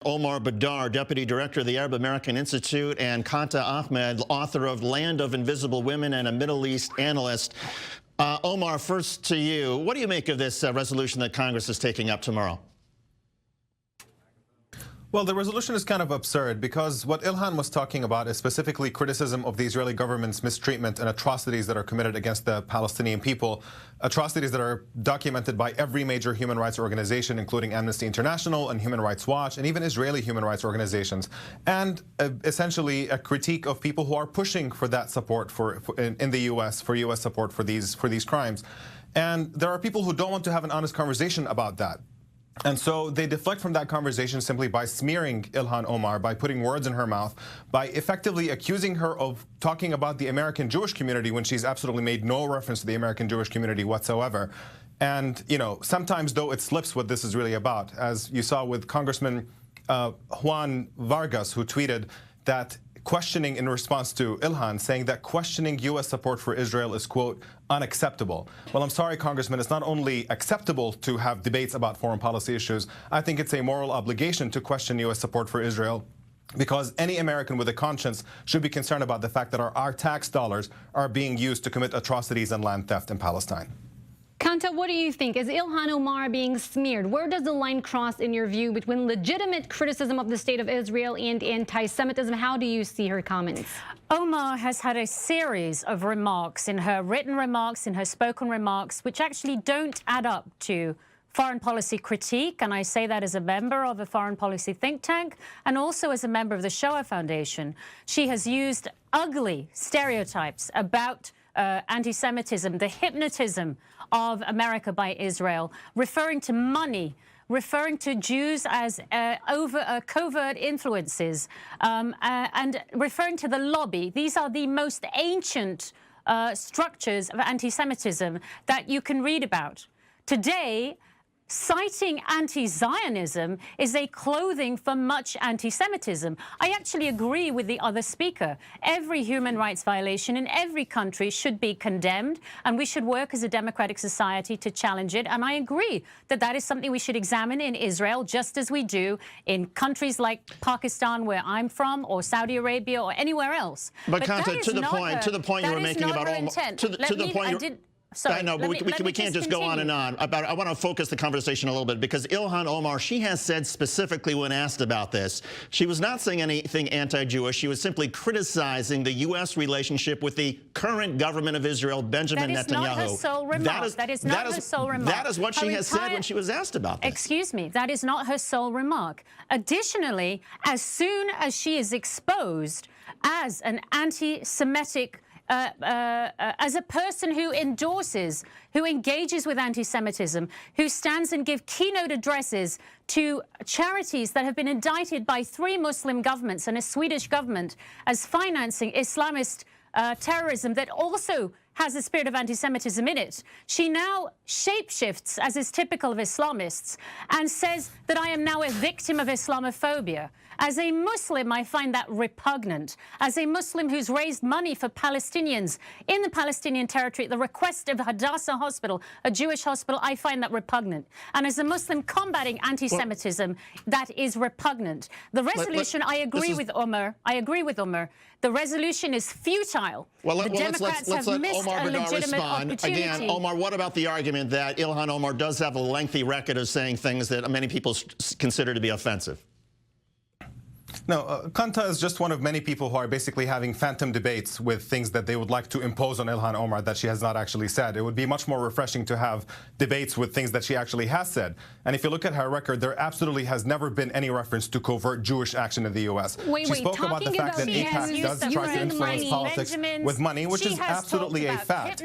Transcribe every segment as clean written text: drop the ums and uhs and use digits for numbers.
Omar Badar, Deputy Director of the Arab American Institute, and Qanta Ahmed, author of Land of Invisible Women and a Middle East analyst. Omar, first to you. What do you make of this resolution that Congress is taking up tomorrow? Well, the resolution is kind of absurd because what Ilhan was talking about is specifically criticism of the Israeli government's mistreatment and atrocities that are committed against the Palestinian people, atrocities that are documented by every major human rights organization, including Amnesty International and Human Rights Watch, and even Israeli human rights organizations, and essentially a critique of people who are pushing for that support in the U.S., for U.S. support for these crimes. And there are people who don't want to have an honest conversation about that. And so they deflect from that conversation simply by smearing Ilhan Omar, by putting words in her mouth, by effectively accusing her of talking about the American Jewish community when she's absolutely made no reference to the American Jewish community whatsoever. And, you know, sometimes, though, it slips what this is really about, as you saw with Congressman Juan Vargas, who tweeted that questioning in response to Ilhan, saying that questioning U.S. support for Israel is, quote, unacceptable. Well, I'm sorry, Congressman, it's not only acceptable to have debates about foreign policy issues, I think it's a moral obligation to question U.S. support for Israel, because any American with a conscience should be concerned about the fact that our tax dollars are being used to commit atrocities and land theft in Palestine. Qanta, what do you think? Is Ilhan Omar being smeared? Where does the line cross, in your view, between legitimate criticism of the state of Israel and anti-Semitism? How do you see her comments? Omar has had a series of remarks, in her written remarks, in her spoken remarks, which actually don't add up to foreign policy critique, and I say that as a member of a foreign policy think tank and also as a member of the Shoah Foundation. She has used ugly stereotypes about anti-Semitism, the hypnotism of America by Israel, referring to money, referring to Jews as covert influences, and referring to the lobby. These are the most ancient structures of anti-Semitism that you can read about. Today, citing anti-Zionism is a clothing for much anti-Semitism. I actually agree with the other speaker. Every human rights violation in every country should be condemned, and we should work as a democratic society to challenge it. And I agree that that is something we should examine in Israel, just as we do in countries like Pakistan, where I'm from, or Saudi Arabia, or anywhere else. But Qanta, to the point you were making about Sorry, I know, but we can't just go on and on. I want to focus the conversation a little bit, because Ilhan Omar, she has said specifically when asked about this, she was not saying anything anti-Jewish. She was simply criticizing the U.S. relationship with the current government of Israel, Benjamin Netanyahu. That is not her sole remark. That is not her sole remark. That is what she has said when she was asked about this. Excuse me. That is not her sole remark. Additionally, as soon as she is exposed as an anti-Semitic as a person who endorses, who engages with anti-Semitism, who stands and gives keynote addresses to charities that have been indicted by 3 Muslim governments and a Swedish government as financing Islamist terrorism that also has a spirit of anti-Semitism in it. She now shapeshifts, as is typical of Islamists, and says that I am now a victim of Islamophobia. As a Muslim, I find that repugnant. As a Muslim who's raised money for Palestinians in the Palestinian territory at the request of Hadassah Hospital, a Jewish hospital, I find that repugnant. And as a Muslim combating anti-Semitism, that is repugnant. The resolution, I agree with Omar. I agree with Omar. The resolution is futile. The Democrats have missed a legitimate opportunity. Again, Omar, what about the argument that Ilhan Omar does have a lengthy record of saying things that many people consider to be offensive? No, Qanta is just one of many people who are basically having phantom debates with things that they would like to impose on Ilhan Omar that she has not actually said. It would be much more refreshing to have debates with things that she actually has said. And if you look at her record, there absolutely has never been any reference to covert Jewish action in the U.S. She spoke about the fact that AIPAC does try to influence politics with money, which is absolutely a fact.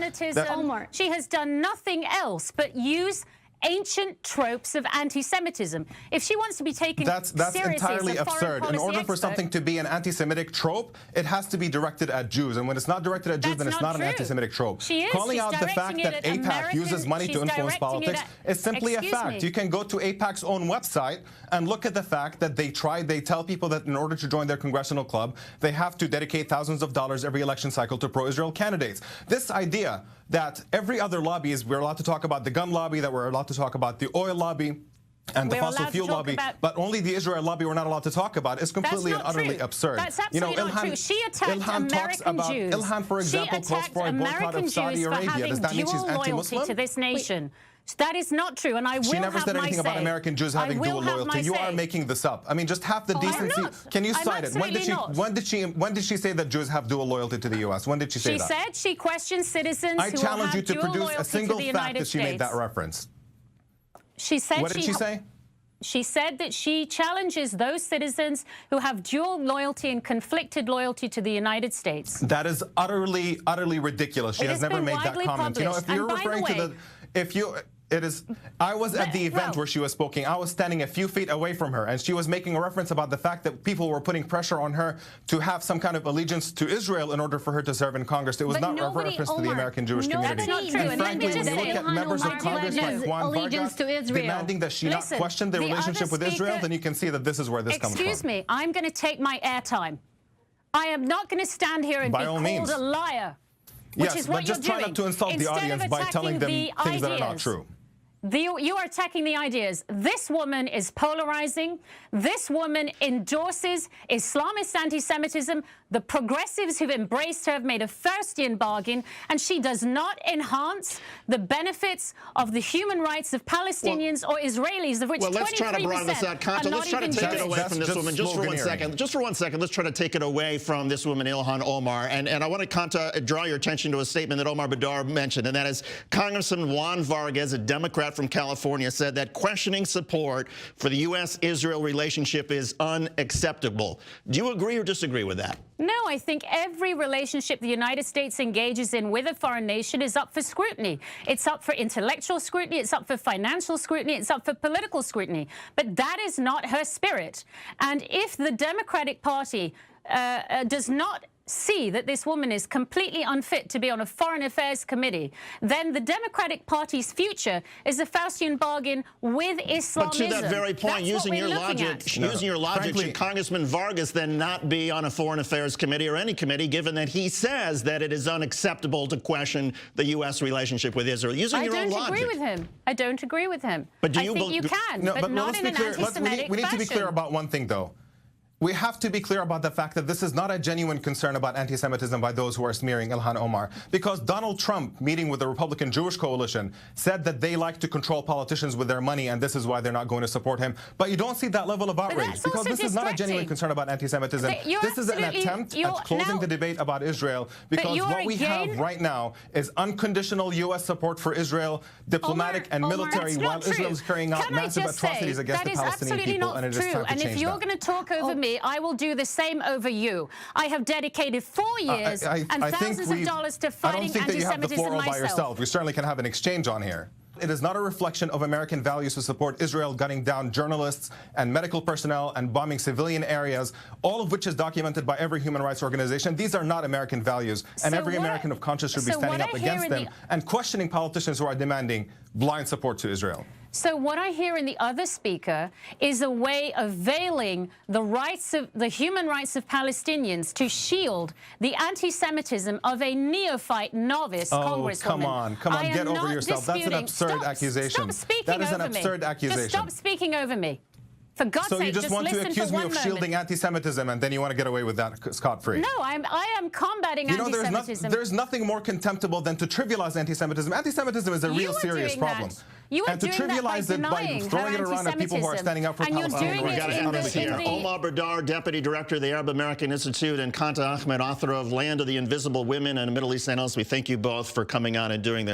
She has done nothing else but use ancient tropes of anti-Semitism. If she wants to be taken seriously, that's entirely absurd. In order for something to be an anti-Semitic trope, it has to be directed at Jews. And when it's not directed at Jews, then it's not an anti-Semitic trope. Calling out the fact that AIPAC uses money to influence politics is simply a fact. You can go to AIPAC's own website and look at the fact that they tell people that in order to join their congressional club, they have to dedicate thousands of dollars every election cycle to pro-Israel candidates. This idea that every other lobby we're allowed to talk about the gun lobby, that we're allowed to talk about the oil lobby, And the We're fossil allowed to fuel talk lobby, about- but only the Israel lobby we're not allowed to talk about. It's completely and That's not utterly true. absurd. That's absolutely not true. She attacked American Jews. Ilhan, for example, she calls attacked for a boycott American of Saudi Jews for Arabia. having Does that mean she's dual loyalty anti-Muslim? to this nation. That is not true, and I will She never have said my anything about say. American Jews having I will dual have loyalty. my You are say. making this up. I mean, just have the decency. not. Can you I'm cite it? absolutely not. When did she say that Jews have dual loyalty to the U.S.? When did she say She that? said she questions citizens I who challenge have you to dual produce loyalty a single to the fact United that she States. made that reference. She said What did she say? She said that she challenges those citizens who have dual loyalty and conflicted loyalty to the United States. That is utterly, utterly ridiculous. She It has has never been made that widely comment. You know, if published. you're And by the referring to way- the, if you, it is. I was at the event where she was speaking. I was standing a few feet away from her, and she was making a reference about the fact that people were putting pressure on her to have some kind of allegiance to Israel in order for her to serve in Congress. It was not a reference to the American Jewish community. That's not true. And frankly, when you look at Ilhan members of Omar Congress like pledges Juan allegiance Vargas to Israel. demanding that she Listen, not question the the other relationship with Israel, speaker- then you can see that this is where this comes from. Excuse me, I'm going to take my airtime. I am not going to stand here and By be all called means. a liar, which Yes, is what but just you're try doing. not to insult the Instead audience of by telling them attacking things the that are not ideas. true. You are attacking the ideas. This woman is polarizing. This woman endorses Islamist anti-Semitism. The progressives who've embraced her have made a Faustian bargain, and she does not enhance the benefits of the human rights of Palestinians or Israelis, of which 23% let's try to broaden this out. Qanta, let's try to take it away from this woman just for 1 second. Just for 1 second, let's try to take it away from this woman, Ilhan Omar. And I want to, Qanta, draw your attention to a statement that Omar Badar mentioned, and that is Congressman Juan Vargas, a Democrat from California, said that questioning support for the U.S. Israel relationship is unacceptable. Do you agree or disagree with that? No, I think every relationship the United States engages in with a foreign nation is up for scrutiny. It's up for intellectual scrutiny, it's up for financial scrutiny, it's up for political scrutiny. But that is not her spirit. And if the Democratic Party does not see that this woman is completely unfit to be on a foreign affairs committee, then the Democratic Party's future is a Faustian bargain with Islamism. But to that very point, using your logic, Frankly, should Congressman Vargas then not be on a foreign affairs committee or any committee, given that he says that it is unacceptable to question the U.S. relationship with Israel? Using your own logic. I don't agree with him. I don't agree with him. But do I you think you can, No, but not let's in be an clear. anti-Semitic We need to be clear fashion. about one thing, though. We have to be clear about the fact that this is not a genuine concern about anti-Semitism by those who are smearing Ilhan Omar. Because Donald Trump, meeting with the Republican Jewish coalition, said that they like to control politicians with their money, and this is why they're not going to support him. But you don't see that level of outrage, that's because also this is not a genuine distracting. concern about anti-Semitism. This is an attempt at closing the debate about Israel, because what we have right now is unconditional U.S. support for Israel, diplomatic and military, while Israel is carrying out massive atrocities against the Palestinian people, and it is time to change that. And if you're going to talk over me, I will do the same over you. I have dedicated 4 years and thousands of dollars to fighting anti-Semitism that you have the floor all by myself. yourself. We certainly can have an exchange on here. It is not a reflection of American values to support Israel gunning down journalists and medical personnel and bombing civilian areas, all of which is documented by every human rights organization. These are not American values, and every American of conscience should be standing up against them and questioning politicians who are demanding blind support to Israel. So what I hear in the other speaker is a way of veiling the rights of the human rights of Palestinians to shield the anti-Semitism of a neophyte novice congresswoman. Come on, get over yourself. That's an absurd accusation. Stop speaking that is over an absurd me. accusation. Just stop speaking over me. For God's sake, so you just want to listen accuse for me of shielding moment. anti-Semitism, and then you want to get away with that scot-free? No, I am combating anti-Semitism. There's nothing more contemptible than to trivialize anti-Semitism. Anti-Semitism is a real serious problem. And to trivialize it by throwing it around at people who are standing up for Palestine. We got to end this here. Omar Badar, Deputy Director of the Arab American Institute, and Qanta Ahmed, author of Land of the Invisible Women and Middle East Analysts. We thank you both for coming on and doing this.